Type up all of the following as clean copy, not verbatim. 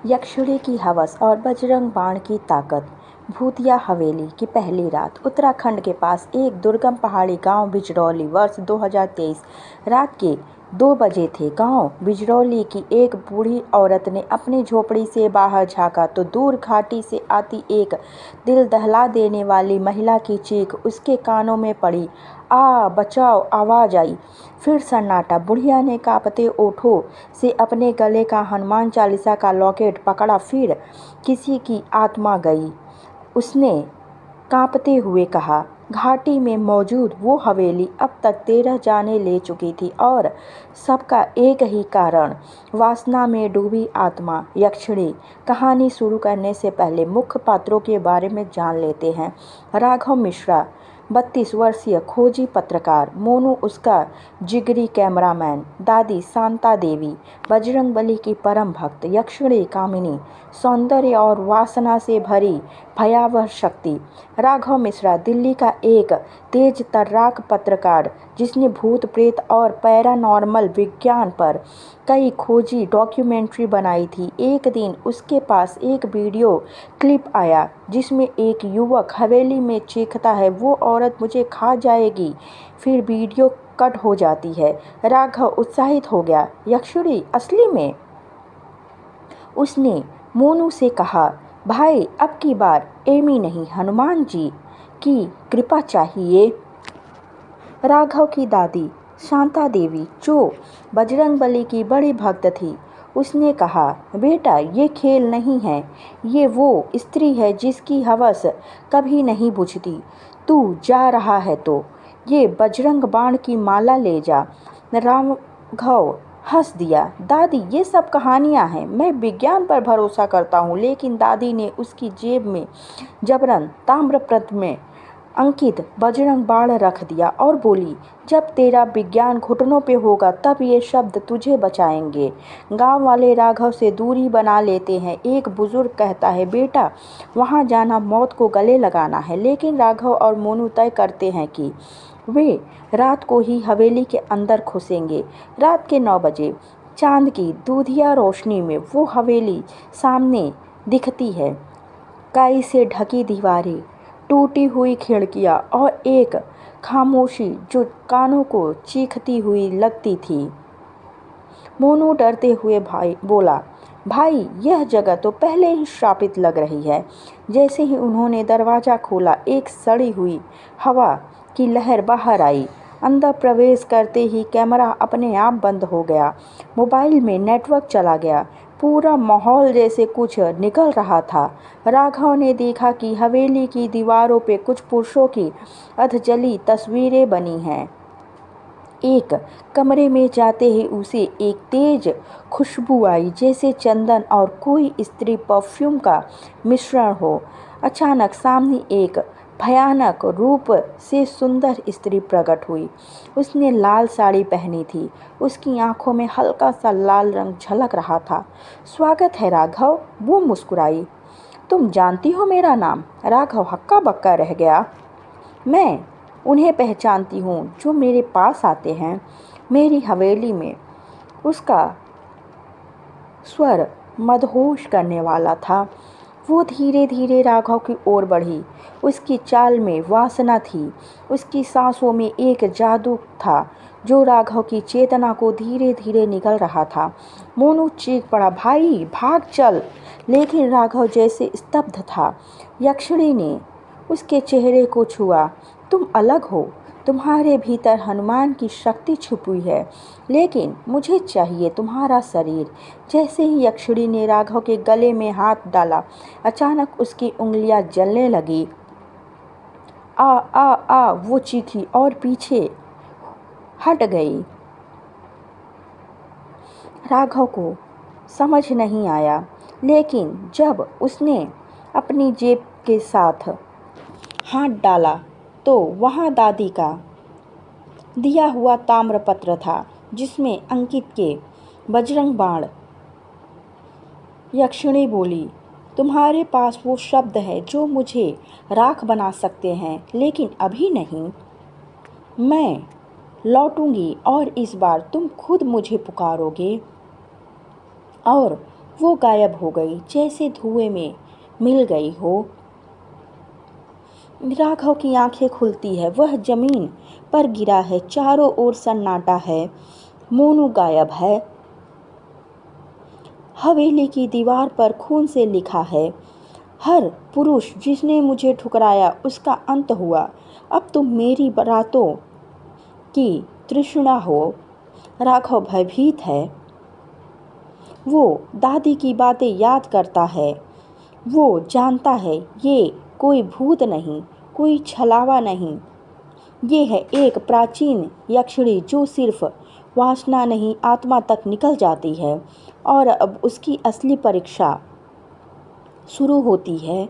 यक्षिणी की हवस और बजरंग बाण की ताकत। भूतिया हवेली की पहली रात। उत्तराखंड के पास एक दुर्गम पहाड़ी गांव बिजरौली। वर्ष 2023। रात के 2 बजे थे। गांव बिजरौली की एक बूढ़ी औरत ने अपनी झोपड़ी से बाहर झांका तो दूर घाटी से आती एक दिल दहला देने वाली महिला की चीख उसके कानों में पड़ी। आ बचाओ! आवाज आई। फिर सन्नाटा। बुढ़िया ने कांपते ओठों से अपने गले का हनुमान चालीसा का लॉकेट पकड़ा। फिर किसी की आत्मा गई। उसने कांपते हुए कहा, घाटी में मौजूद वो हवेली अब तक 13 जाने ले चुकी थी और सबका एक ही कारण, वासना में डूबी आत्मा यक्षिणी। कहानी शुरू करने से पहले मुख्य पात्रों के बारे में जान लेते हैं। राघव मिश्रा 32 वर्षीय खोजी पत्रकार। मोनू उसका जिगरी कैमरामैन। दादी शांता देवी बजरंगबली की परम भक्त। यक्षिणी कामिनी सौंदर्य और वासना से भरी भयावह शक्ति। राघव मिश्रा दिल्ली का एक तेज तर्राक पत्रकार जिसने भूत प्रेत और पैरानॉर्मल विज्ञान पर कई खोजी डॉक्यूमेंट्री बनाई थी। एक दिन उसके पास एक वीडियो क्लिप आया जिसमें एक युवक हवेली में चीखता है, वो औरत मुझे खा जाएगी। फिर वीडियो कट हो जाती है। राघव उत्साहित हो गया। यक्षिणी असली में? उसने मोनू से कहा, भाई अब की बार एमी नहीं, हनुमान जी की कृपा चाहिए। राघव की दादी शांता देवी जो बजरंगबली की बड़ी भक्त थी, उसने कहा, बेटा ये खेल नहीं है, ये वो स्त्री है जिसकी हवस कभी नहीं बुझती। तू जा रहा है तो ये बजरंग बाण की माला ले जा। राघव हंस दिया। दादी ये सब कहानियां हैं, मैं विज्ञान पर भरोसा करता हूँ। लेकिन दादी ने उसकी जेब में जबरन ताम्रपत्र में अंकित बजरंग बाण रख दिया और बोली, जब तेरा विज्ञान घुटनों पे होगा तब ये शब्द तुझे बचाएंगे। गांव वाले राघव से दूरी बना लेते हैं। एक बुजुर्ग कहता है, बेटा वहां जाना मौत को गले लगाना है। लेकिन राघव और मोनू तय करते हैं कि वे रात को ही हवेली के अंदर घुसेंगे। रात के 9 बजे चांद की दूधिया रोशनी में वो हवेली सामने दिखती है। काई से ढकी दीवारें, टूटी हुई खिड़कियां और एक खामोशी जो कानों को चीखती हुई लगती थी। मोनू डरते हुए भाई बोला, भाई यह जगह तो पहले ही श्रापित लग रही है। जैसे ही उन्होंने दरवाज़ा खोला एक सड़ी हुई हवा की लहर बाहर आई। अंदर प्रवेश करते ही कैमरा अपने आप बंद हो गया। मोबाइल में नेटवर्क चला गया। पूरा माहौल जैसे कुछ निकल रहा था। राघव ने देखा कि हवेली की दीवारों पे कुछ पुरुषों की अधजली तस्वीरें बनी हैं। एक कमरे में जाते ही उसे एक तेज खुशबू आई, जैसे चंदन और कोई स्त्री परफ्यूम का मिश्रण हो। अचानक सामने एक भयानक रूप से सुंदर स्त्री प्रकट हुई। उसने लाल साड़ी पहनी थी। उसकी आंखों में हल्का सा लाल रंग झलक रहा था। स्वागत है राघव, वो मुस्कुराई। तुम जानती हो मेरा नाम? राघव हक्का बक्का रह गया। मैं उन्हें पहचानती हूँ जो मेरे पास आते हैं मेरी हवेली में। उसका स्वर मदहोश करने वाला था। वो धीरे धीरे राघव की ओर बढ़ी। उसकी चाल में वासना थी। उसकी सांसों में एक जादू था जो राघव की चेतना को धीरे धीरे निगल रहा था। मोनू चीख पड़ा, भाई भाग चल! लेकिन राघव जैसे स्तब्ध था। यक्षिणी ने उसके चेहरे को छुआ। तुम अलग हो, तुम्हारे भीतर हनुमान की शक्ति छुपी है, लेकिन मुझे चाहिए तुम्हारा शरीर। जैसे ही यक्षिणी ने राघव के गले में हाथ डाला, अचानक उसकी उंगलियां जलने लगी। आ आ आ वो चीखी और पीछे हट गई। राघव को समझ नहीं आया, लेकिन जब उसने अपनी जेब के साथ हाथ डाला तो वहाँ दादी का दिया हुआ ताम्रपत्र था जिसमें अंकित के बजरंग बाण। यक्षिणी बोली, तुम्हारे पास वो शब्द है जो मुझे राख बना सकते हैं, लेकिन अभी नहीं। मैं लौटूंगी और इस बार तुम खुद मुझे पुकारोगे। और वो गायब हो गई, जैसे धुएं में मिल गई हो। राघव की आंखें खुलती है। वह जमीन पर गिरा है, चारों ओर सन्नाटा है। मोनू गायब है। हवेली की दीवार पर खून से लिखा है, हर पुरुष जिसने मुझे ठुकराया उसका अंत हुआ। अब तुम मेरी रातों की तृष्णा हो। राघव भयभीत है। वो दादी की बातें याद करता है। वो जानता है ये कोई भूत नहीं, कोई छलावा नहीं, ये है एक प्राचीन यक्षिणी जो सिर्फ वासना नहीं आत्मा तक निकल जाती है। और अब उसकी असली परीक्षा शुरू होती है।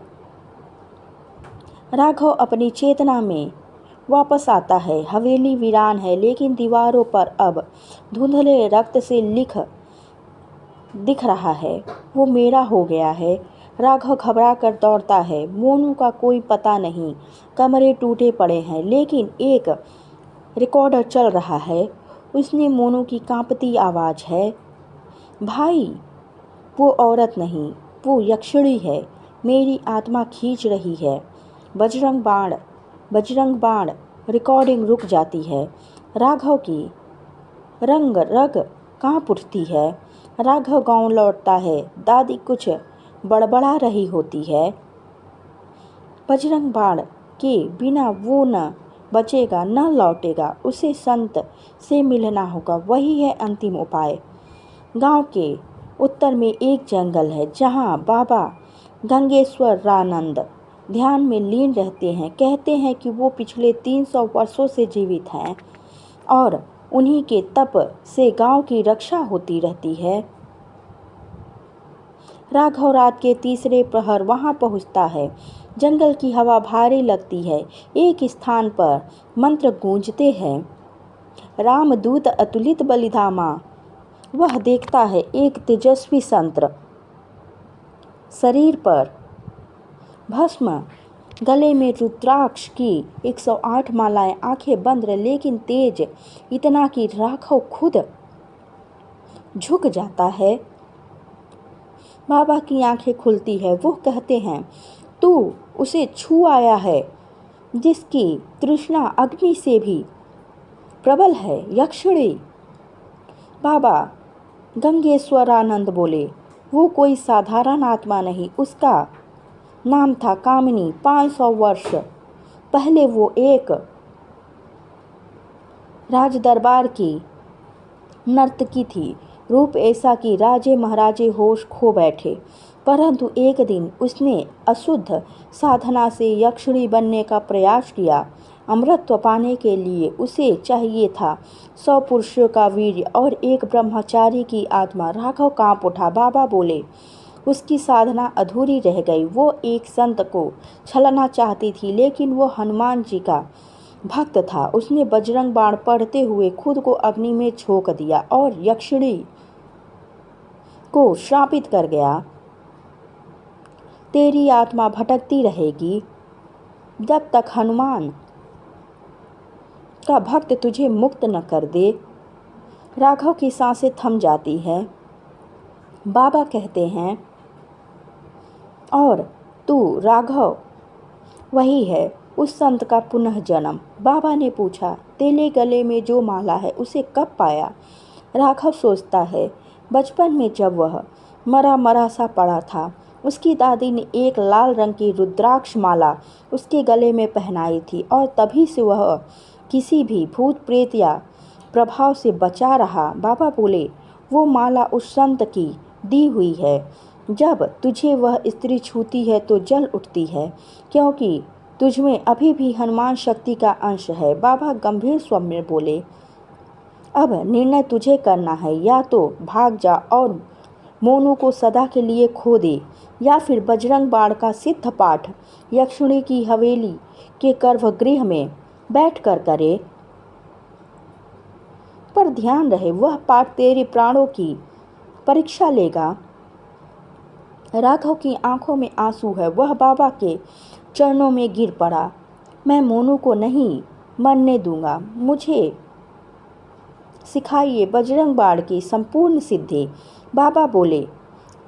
राघव अपनी चेतना में वापस आता है। हवेली वीरान है, लेकिन दीवारों पर अब धुंधले रक्त से दिख रहा है, वो मेरा हो गया है। राघव घबरा कर दौड़ता है। मोनू का कोई पता नहीं। कमरे टूटे पड़े हैं, लेकिन एक रिकॉर्डर चल रहा है। उसने मोनू की कांपती आवाज़ है, भाई। वो औरत नहीं, वो यक्षिणी है। मेरी आत्मा खींच रही है। बजरंग बाण, बजरंग बाण। रिकॉर्डिंग रुक जाती है। राघव की रग कांप उठती है। राघव गांव लौटता है। दादी कुछ बड़बड़ा रही होती है। बजरंग बाण के बिना वो न बचेगा न लौटेगा। उसे संत से मिलना होगा, वही है अंतिम उपाय। गांव के उत्तर में एक जंगल है जहां बाबा गंगेश्वरानंद ध्यान में लीन रहते हैं। कहते हैं कि वो पिछले 300 वर्षों से जीवित हैं और उन्हीं के तप से गांव की रक्षा होती रहती है। राघव रात के तीसरे प्रहर वहां पहुंचता है। जंगल की हवा भारी लगती है। एक स्थान पर मंत्र गूंजते हैं, रामदूत अतुलित बलिधामा। वह देखता है एक तेजस्वी संत्र, शरीर पर भस्म, गले में रुद्राक्ष की 108 मालाएं, आंखें बंद लेकिन तेज इतना कि राघव खुद झुक जाता है। बाबा की आंखें खुलती है। वो कहते हैं, तू उसे छू आया है जिसकी तृष्णा अग्नि से भी प्रबल है, यक्षिणी। बाबा गंगेश्वरानंद बोले, वो कोई साधारण आत्मा नहीं, उसका नाम था कामिनी। 500 वर्ष पहले वो एक राजदरबार की नर्तकी थी। रूप ऐसा कि राजे महाराजे होश खो बैठे। परंतु एक दिन उसने अशुद्ध साधना से यक्षिणी बनने का प्रयास किया। अमृतत्व पाने के लिए उसे चाहिए था 100 पुरुषों का वीर्य और एक ब्रह्मचारी की आत्मा। राघव कांप उठा। बाबा बोले, उसकी साधना अधूरी रह गई। वो एक संत को छलना चाहती थी, लेकिन वो हनुमान जी का भक्त था। उसने बजरंग बाण पढ़ते हुए खुद को अग्नि में झोंक दिया और यक्षिणी को श्रापित कर गया, तेरी आत्मा भटकती रहेगी जब तक हनुमान का भक्त तुझे मुक्त न कर दे। राघव की सांसें थम जाती है। बाबा कहते हैं, और तू राघव वही है, उस संत का पुनः जन्म। बाबा ने पूछा, तेरे गले में जो माला है उसे कब पाया? राघव सोचता है, बचपन में जब वह मरा मरा सा पड़ा था, उसकी दादी ने एक लाल रंग की रुद्राक्ष माला उसके गले में पहनाई थी और तभी से वह किसी भी भूत प्रेत या प्रभाव से बचा रहा। बाबा बोले, वो माला उस संत की दी हुई है। जब तुझे वह स्त्री छूती है तो जल उठती है, क्योंकि तुझमें अभी भी हनुमान शक्ति का अंश है। बाबा गंभीर स्वर में बोले, अब निर्णय तुझे करना है, या तो भाग जा और मोनू को सदा के लिए खो दे, या फिर बजरंग बाण का सिद्ध पाठ यक्षिणी की हवेली के गर्भगृह में बैठकर करे। पर ध्यान रहे, वह पाठ तेरे प्राणों की परीक्षा लेगा। राघव की आंखों में आंसू है। वह बाबा के चरणों में गिर पड़ा। मैं मोनू को नहीं मरने दूंगा। मुझे सिखाइए बजरंग बाण की संपूर्ण सिद्धि। बाबा बोले,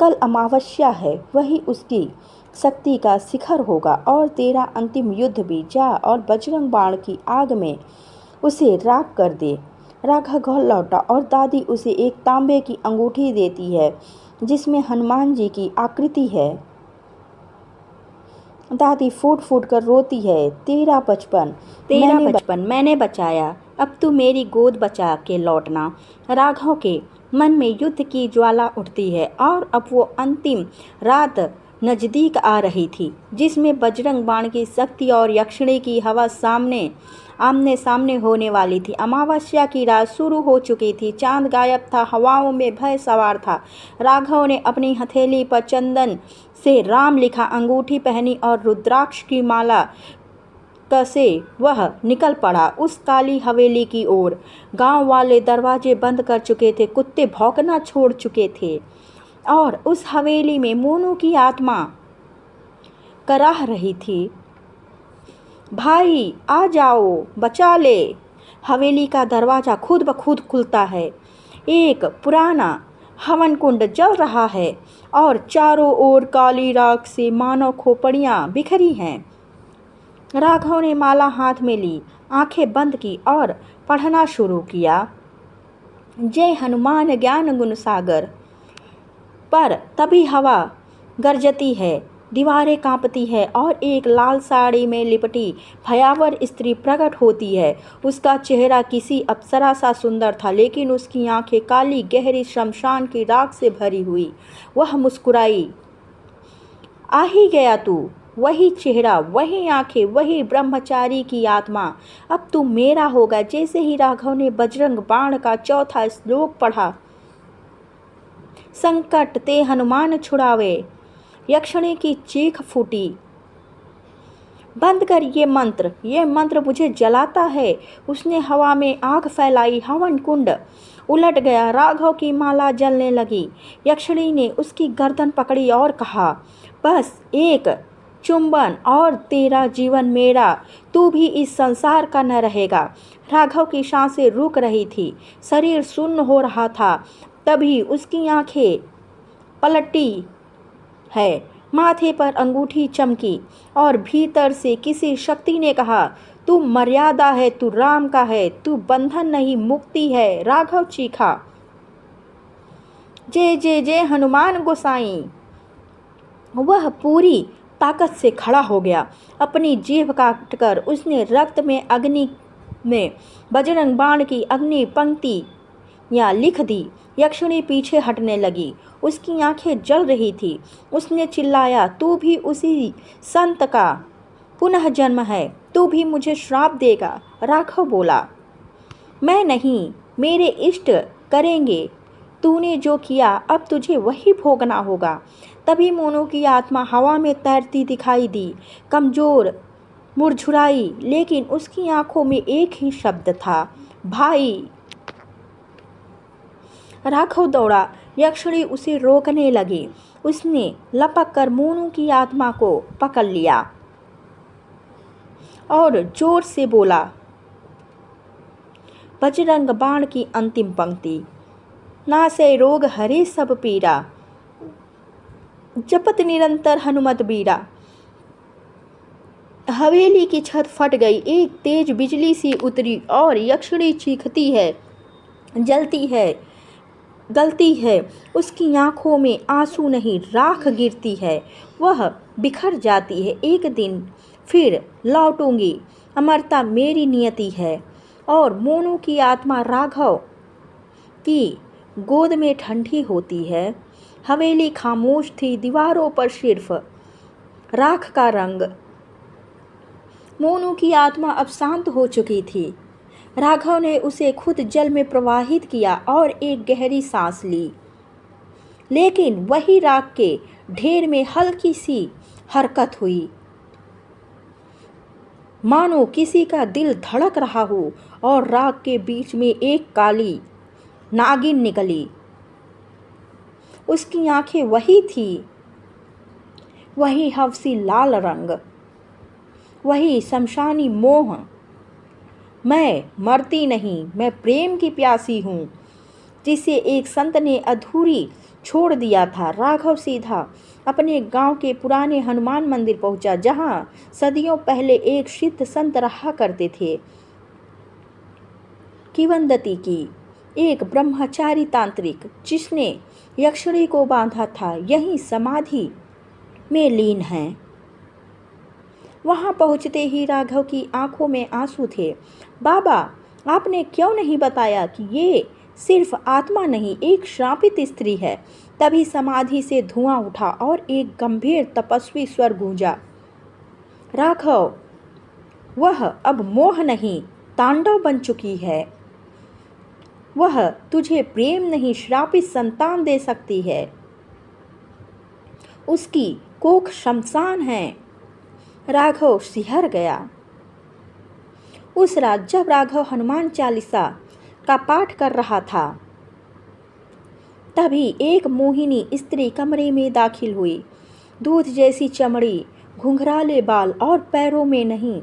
कल अमावस्या है, वही उसकी शक्ति का शिखर होगा और तेरा अंतिम युद्ध भी। जा और बजरंग बाण की आग में उसे राख कर दे। राघव घर लौटा और दादी उसे एक तांबे की अंगूठी देती है जिसमें हनुमान जी की आकृति है। दादी फूट फूट कर रोती है, तेरा बचपन मैंने बचाया, अब तू मेरी गोद बचा के लौटना। राघव के मन में युद्ध की ज्वाला उठती है और अब वो अंतिम रात नजदीक आ रही थी जिसमें बजरंग बाण की शक्ति और यक्षिणी की हवा आमने सामने होने वाली थी। अमावस्या की रात शुरू हो चुकी थी, चांद गायब था, हवाओं में भय सवार था। राघव ने अपनी हथेली पर चंदन से राम लिखा अंगूठी पहनी और रुद्राक्ष की माला कसे वह निकल पड़ा उस काली हवेली की ओर। गांव वाले दरवाजे बंद कर चुके थे, कुत्ते भौंकना छोड़ चुके थे और उस हवेली में मोनू की आत्मा कराह रही थी, भाई आ जाओ, बचा ले। हवेली का दरवाजा खुद ब खुद खुलता है। एक पुराना हवन कुंड जल रहा है और चारों ओर काली राख से मानव खोपड़ियाँ बिखरी हैं। राघव ने माला हाथ में ली, आंखें बंद की और पढ़ना शुरू किया। जय हनुमान ज्ञान गुण सागर। पर तभी हवा गरजती है, दीवारें कांपती है और एक लाल साड़ी में लिपटी भयावर स्त्री प्रकट होती है। उसका चेहरा किसी अप्सरा सा सुंदर था, लेकिन उसकी आंखें काली गहरी शमशान की राख से भरी हुई। वह मुस्कुराई, आ ही गया तू, वही चेहरा, वही आंखें, वही ब्रह्मचारी की आत्मा, अब तू मेरा होगा। जैसे ही राघव ने बजरंग बाण का चौथा श्लोक पढ़ा, संकट ते हनुमान छुड़ावे, यक्षिणी की चीख फूटी, बंद कर ये मंत्र मुझे जलाता है। उसने हवा में आग फैलाई, हवन कुंड उलट गया, राघव की माला जलने लगी। यक्षिणी ने उसकी गर्दन पकड़ी और कहा, बस एक चुंबन और तेरा जीवन मेरा, तू भी इस संसार का न रहेगा। राघव की सांसें रुक रही थी, शरीर सुन्न हो रहा था। तभी उसकी आंखें पलटी है, माथे पर अंगूठी चमकी और भीतर से किसी शक्ति ने कहा, तू मर्यादा है, तू राम का है, तू बंधन नहीं मुक्ति है। राघव चीखा, जय जय जय हनुमान गोसाई। वह पूरी ताकत से खड़ा हो गया। अपनी जीभ काटकर उसने रक्त में अग्नि में बजरंग बाण की अग्नि पंक्तियाँ लिख दी। यक्षिणी पीछे हटने लगी, उसकी आंखें जल रही थी। उसने चिल्लाया, तू भी उसी संत का पुनः जन्म है, तू भी मुझे श्राप देगा। राघव बोला, मैं नहीं, मेरे इष्ट करेंगे। तूने जो किया अब तुझे वही भोगना होगा। तभी मोनू की आत्मा हवा में तैरती दिखाई दी, कमजोर, मुरझुराई, लेकिन उसकी आंखों में एक ही शब्द था, भाई। राघव दौड़ा, यक्षिणी उसे रोकने लगी। उसने लपक कर मोनू की आत्मा को पकड़ लिया और जोर से बोला, बजरंग बाण की अंतिम पंक्ति, नासे रोग हरे सब पीरा, जपत निरंतर हनुमत बीरा। हवेली की छत फट गई, एक तेज बिजली सी उतरी और यक्षिणी चीखती है, जलती है, गलती है। उसकी आंखों में आंसू नहीं, राख गिरती है, वह बिखर जाती है। एक दिन फिर लौटूंगी, अमरता मेरी नियति है। और मोनू की आत्मा राघव की गोद में ठंडी होती है। हवेली खामोश थी, दीवारों पर सिर्फ राख का रंग। मोनू की आत्मा अब शांत हो चुकी थी। राघव ने उसे खुद जल में प्रवाहित किया और एक गहरी सांस ली, लेकिन वही राख के ढेर में हल्की सी हरकत हुई, मानो किसी का दिल धड़क रहा हो, और राख के बीच में एक काली नागिन निकली। उसकी आंखें वही थी, वही हवसी लाल रंग, वही शमशानी मोह। मैं मरती नहीं, मैं प्रेम की प्यासी हूँ, जिसे एक संत ने अधूरी छोड़ दिया था। राघव सीधा अपने गांव के पुराने हनुमान मंदिर पहुंचा, जहां सदियों पहले एक सिद्ध संत रहा करते थे। किवंदती की एक ब्रह्मचारी तांत्रिक, जिसने यक्षिणी को बांधा था, यही समाधि में लीन है। वहां पहुंचते ही राघव की आंखों में आंसू थे। बाबा, आपने क्यों नहीं बताया कि ये सिर्फ आत्मा नहीं, एक श्रापित स्त्री है। तभी समाधि से धुआं उठा और एक गंभीर तपस्वी स्वर गूंजा, राघव, वह अब मोह नहीं, तांडव बन चुकी है। वह तुझे प्रेम नहीं, श्रापित संतान दे सकती है। उसकी कोख शमशान है। राघव सिहर गया। उस रात जब राघव हनुमान चालीसा का पाठ कर रहा था, तभी एक मोहिनी स्त्री कमरे में दाखिल हुई। दूध जैसी चमड़ी, घुंघराले बाल और पैरों में नहीं,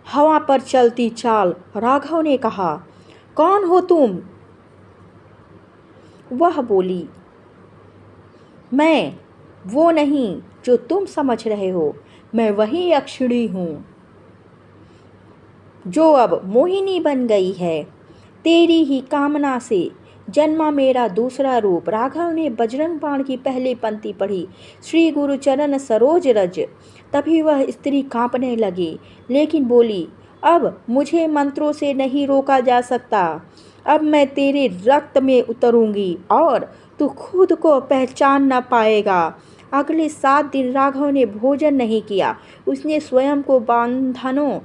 हवा पर चलती चाल। राघव ने कहा, कौन हो तुम? वह बोली, मैं वो नहीं जो तुम समझ रहे हो। मैं वही यक्षिणी हूँ जो अब मोहिनी बन गई है। तेरी ही कामना से जन्मा मेरा दूसरा रूप। राघव ने बजरंग बाण की पहली पंक्ति पढ़ी, श्री गुरु चरण सरोज रज। तभी वह स्त्री कांपने लगी, लेकिन बोली, अब मुझे मंत्रों से नहीं रोका जा सकता। अब मैं तेरे रक्त में उतरूंगी और तू खुद को पहचान न पाएगा। अगले 7 दिन राघव ने भोजन नहीं किया। उसने स्वयं को बंधनों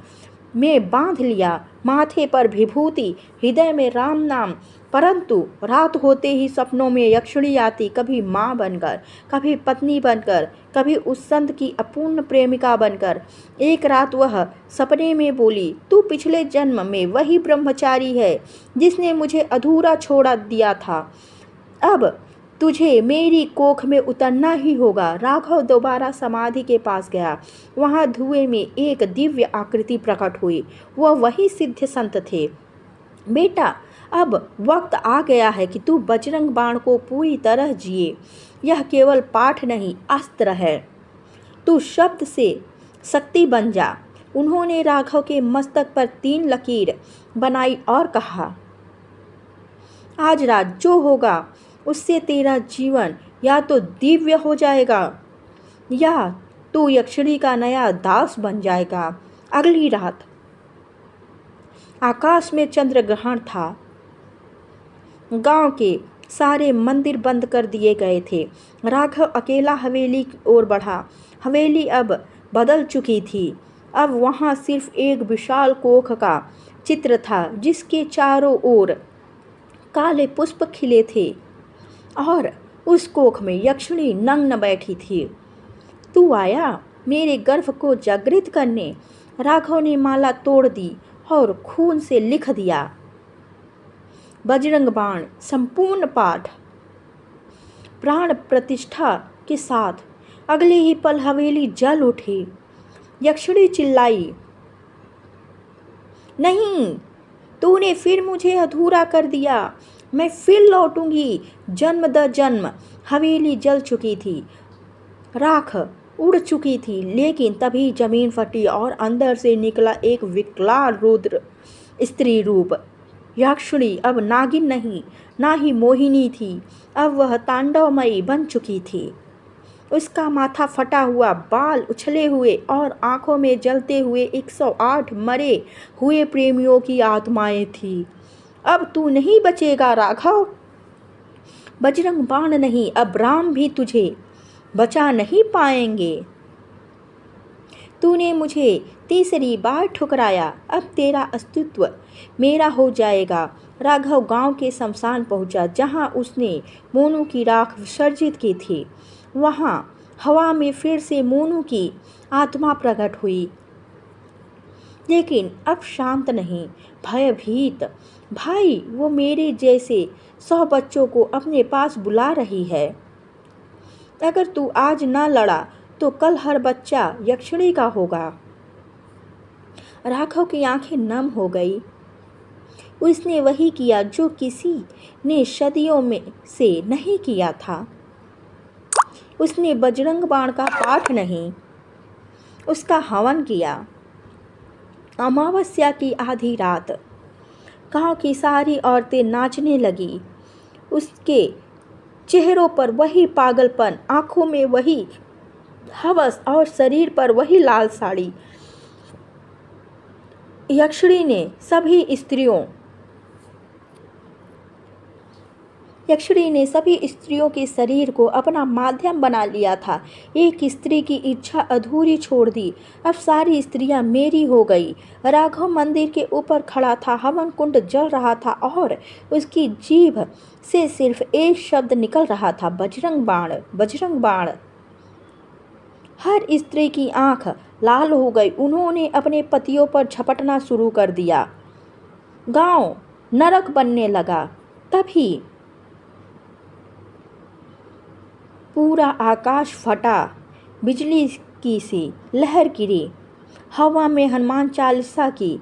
में बांध लिया, माथे पर विभूति, हृदय में राम नाम। परंतु रात होते ही सपनों में यक्षिणी आती, कभी माँ बनकर, कभी पत्नी बनकर, कभी उस संत की अपूर्ण प्रेमिका बनकर। एक रात वह सपने में बोली, तू पिछले जन्म में वही ब्रह्मचारी है जिसने मुझे अधूरा छोड़ा दिया था। अब तुझे मेरी कोख में उतरना ही होगा। राघव दोबारा समाधि के पास गया। वहां धुएं में एक दिव्य आकृति प्रकट हुई। वह वही सिद्ध संत थे। बेटा, अब वक्त आ गया है कि तू बजरंग बाण को पूरी तरह जिए। यह केवल पाठ नहीं, अस्त्र है। तू शब्द से शक्ति बन जा। उन्होंने राघव के मस्तक पर 3 लकीर बनाई और कहा, आज रात जो होगा उससे तेरा जीवन या तो दिव्य हो जाएगा या तू यक्षिणी का नया दास बन जाएगा। अगली रात आकाश में चंद्र ग्रहण था। गांव के सारे मंदिर बंद कर दिए गए थे। राघव अकेला हवेली की ओर बढ़ा। हवेली अब बदल चुकी थी। अब वहां सिर्फ एक विशाल कोख का चित्र था, जिसके चारों ओर काले पुष्प खिले थे और उस कोख में यक्षिणी नग्न बैठी थी। तू आया मेरे गर्भ को जागृत करने। राघव ने माला तोड़ दी और खून से लिख दिया, बजरंग बाण संपूर्ण पाठ। प्राण प्रतिष्ठा के साथ अगले ही पल हवेली जल उठी। यक्षिणी चिल्लाई, नहीं, तूने फिर मुझे अधूरा कर दिया। मैं फिर लौटूंगी जन्म द जन्म। हवेली जल चुकी थी, राख उड़ चुकी थी, लेकिन तभी जमीन फटी और अंदर से निकला एक विकराल रुद्र स्त्री रूप। यक्षिणी अब नागिन नहीं, ना ही मोहिनी थी। अब वह तांडवमयी बन चुकी थी। उसका माथा फटा हुआ, बाल उछले हुए और आंखों में जलते हुए 108 मरे हुए प्रेमियों की आत्माएं थी। अब तू नहीं बचेगा राघव। बजरंग बाण नहीं, अब राम भी तुझे बचा नहीं पाएंगे। तूने मुझे तीसरी बार ठुकराया, अब तेरा अस्तित्व मेरा हो जाएगा। राघव गांव के शमशान पहुंचा, जहां उसने मोनू की राख विसर्जित की थी। वहां हवा में फिर से मोनू की आत्मा प्रकट हुई, लेकिन अब शांत नहीं, भयभीत। भाई, वो मेरे जैसे 100 बच्चों को अपने पास बुला रही है। अगर तू आज ना लड़ा तो कल हर बच्चा यक्षिणी का होगा। राघव की आंखें नम हो गई। उसने वही किया जो किसी ने सदियों में से नहीं किया था। उसने बजरंग बाण का पाठ नहीं, उसका हवन किया। अमावस्या की आधी रात गांव की सारी औरतें नाचने लगी। उसके चेहरों पर वही पागलपन, आंखों में वही हवस और शरीर पर वही लाल साड़ी। यक्षिणी ने सभी स्त्रियों के शरीर को अपना माध्यम बना लिया था। एक स्त्री की इच्छा अधूरी छोड़ दी। अब सारी स्त्रियां मेरी हो गई। राघव मंदिर के ऊपर खड़ा था। हवन कुंड जल रहा था और उसकी जीभ से सिर्फ एक शब्द निकल रहा था, बजरंग बाण, बजरंग बाण। हर स्त्री की आंख लाल हो गई। उन्होंने अपने पतियों पर झपटना शुरू कर दिया। गांव नरक बनने लगा। तभी पूरा आकाश फटा, बिजली की सी लहर गिरी। हवा में हनुमान चालीसा की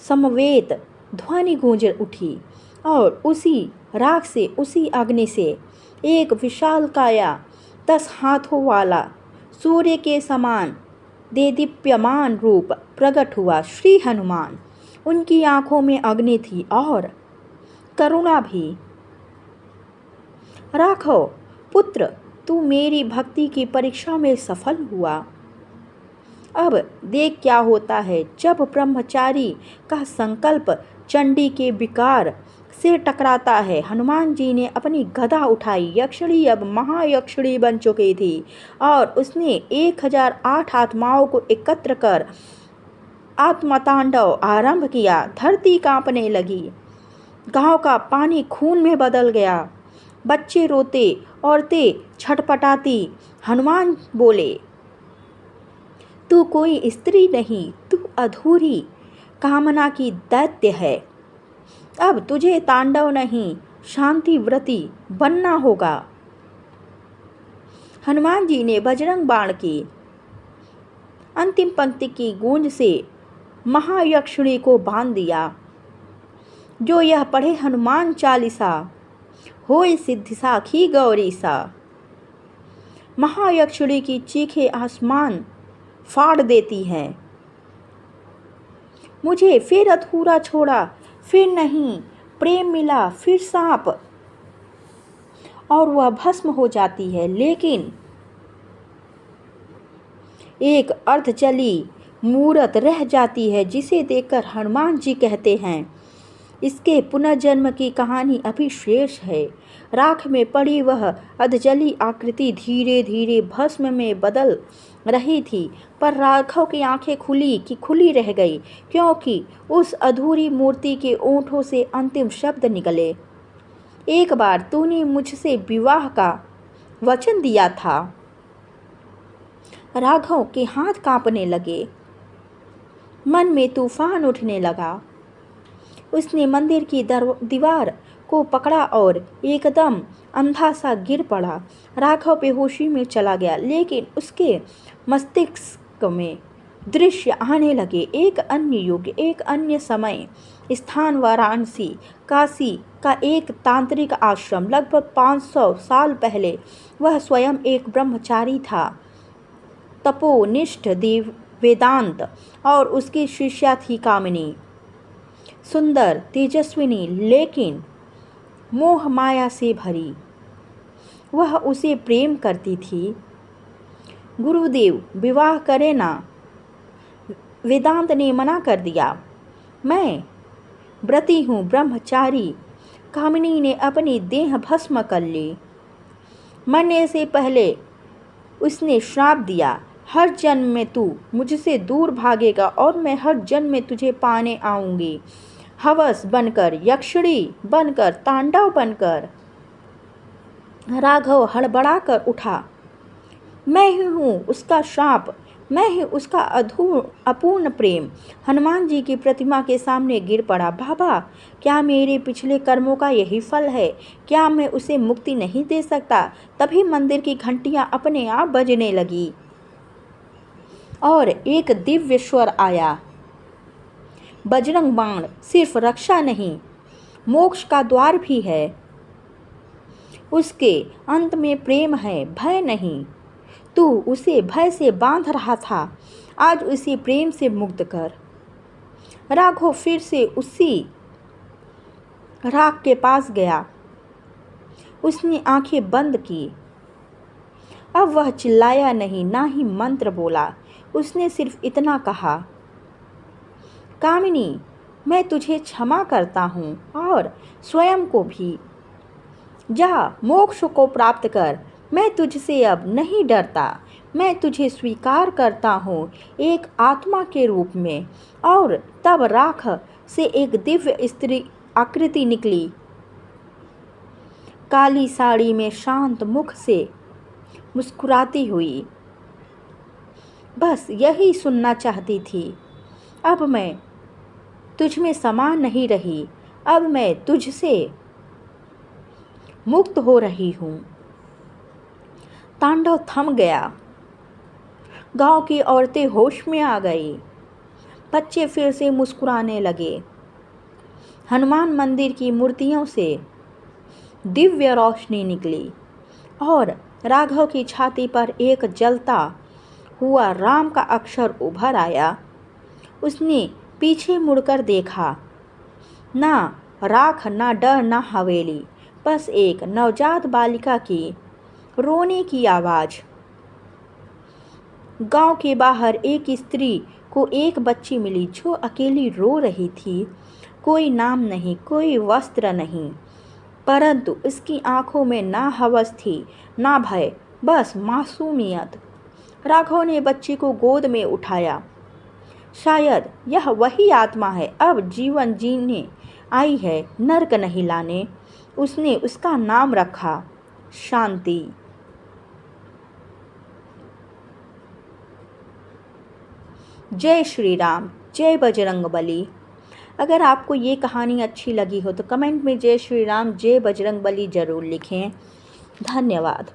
समवेत ध्वनि गूंज उठी और उसी राख से, उसी अग्नि से एक विशाल काया 10 हाथों वाला सूर्य के समान देदीप्यमान रूप प्रकट हुआ। श्री हनुमान। उनकी आंखों में अग्नि थी और करुणा भी। राघव पुत्र, तू मेरी भक्ति की परीक्षा में सफल हुआ। अब देख क्या होता है जब ब्रह्मचारी का संकल्प चंडी के विकार से टकराता है। हनुमान जी ने अपनी गदा उठाई। यक्षिणी अब महायक्षिणी बन चुकी थी और उसने 1008 आत्माओं को एकत्र कर आत्मतांडव आरंभ किया। धरती कांपने लगी। गांव का पानी खून में बदल गया। बच्चे रोते, औरतें छटपटाती। हनुमान बोले, तू कोई स्त्री नहीं, तू अधूरी कामना की दैत्य है। अब तुझे तांडव नहीं, शांति व्रती बनना होगा। हनुमान जी ने बजरंग बाण की अंतिम पंक्ति की गूंज से महायक्षिणी को बांध दिया। जो यह पढ़े हनुमान चालीसा, होय सिद्धि साखी गौरी सा। महायक्षिणी की चीखें आसमान फाड़ देती हैं। मुझे फिर अधूरा छोड़ा, फिर नहीं, प्रेम मिला, फिर सांप, और वह भस्म हो जाती है। लेकिन एक अर्धजली मूरत रह जाती है जिसे देखकर हनुमान जी कहते हैं, इसके पुनर्जन्म की कहानी अभी शेष है। राख में पड़ी वह अधजली आकृति धीरे धीरे भस्म में बदल रही थी, पर राघव की आंखें खुली की खुली रह गई, क्योंकि उस अधूरी मूर्ति के ओंठों से अंतिम शब्द निकले, एक बार तूने मुझसे विवाह का वचन दिया था। राघव के हाथ कांपने लगे, मन में तूफान उठने लगा। उसने मंदिर की दीवार को पकड़ा और एकदम अंधा सा गिर पड़ा। राघव बेहोशी में चला गया, लेकिन उसके मस्तिष्क में दृश्य आने लगे। एक अन्य युग, एक अन्य समय, स्थान वाराणसी, काशी का एक तांत्रिक आश्रम। लगभग 500 साल पहले वह स्वयं एक ब्रह्मचारी था, तपोनिष्ठ वेदांत, और उसकी शिष्या थी कामिनी, सुंदर, तेजस्विनी, लेकिन मोह माया से भरी। वह उसे प्रेम करती थी। गुरुदेव, विवाह करे ना। वेदांत ने मना कर दिया। मैं व्रती हूँ, ब्रह्मचारी। कामिनी ने अपनी देह भस्म कर ली। मरने से पहले उसने श्राप दिया, हर जन्म में तू मुझसे दूर भागेगा और मैं हर जन्म में तुझे पाने आऊंगी, हवस बनकर, यक्षिणी बनकर, तांडव बनकर। राघव हड़बड़ा कर उठा। मैं ही हूँ उसका श्राप, मैं ही उसका अपूर्ण प्रेम। हनुमान जी की प्रतिमा के सामने गिर पड़ा। बाबा, क्या मेरे पिछले कर्मों का यही फल है? क्या मैं उसे मुक्ति नहीं दे सकता? तभी मंदिर की घंटियां अपने आप बजने लगी और एक दिव्य स्वर आया, बजरंग बाण सिर्फ रक्षा नहीं, मोक्ष का द्वार भी है। उसके अंत में प्रेम है, भय नहीं। तू उसे भय से बांध रहा था, आज उसे प्रेम से मुक्त कर। राघव फिर से उसी राख के पास गया। उसने आंखें बंद की। अब वह चिल्लाया नहीं, ना ही मंत्र बोला। उसने सिर्फ इतना कहा, कामिनी, मैं तुझे क्षमा करता हूँ और स्वयं को भी। जा, मोक्ष को प्राप्त कर। मैं तुझसे अब नहीं डरता। मैं तुझे स्वीकार करता हूँ एक आत्मा के रूप में। और तब राख से एक दिव्य स्त्री आकृति निकली, काली साड़ी में, शांत मुख से मुस्कुराती हुई। बस यही सुनना चाहती थी। अब मैं तुझ में समा नहीं रही, अब मैं तुझसे मुक्त हो रही हूँ। तांडव थम गया। गांव की औरतें होश में आ गई। बच्चे फिर से मुस्कुराने लगे। हनुमान मंदिर की मूर्तियों से दिव्य रोशनी निकली और राघव की छाती पर एक जलता हुआ राम का अक्षर उभर आया। उसने पीछे मुड़कर देखा। ना राख, ना डर, ना हवेली, बस एक नवजात बालिका की रोने की आवाज़। गांव के बाहर एक स्त्री को एक बच्ची मिली जो अकेली रो रही थी। कोई नाम नहीं, कोई वस्त्र नहीं, परंतु उसकी आंखों में ना हवस थी, ना भय, बस मासूमियत। राघव ने बच्ची को गोद में उठाया। शायद यह वही आत्मा है, अब जीवन जीने आई है, नर्क नहीं लाने। उसने उसका नाम रखा, शांति। जय श्री राम, जय बजरंगबली। अगर आपको ये कहानी अच्छी लगी हो तो कमेंट में जय श्री राम, जय बजरंगबली ज़रूर लिखें। धन्यवाद।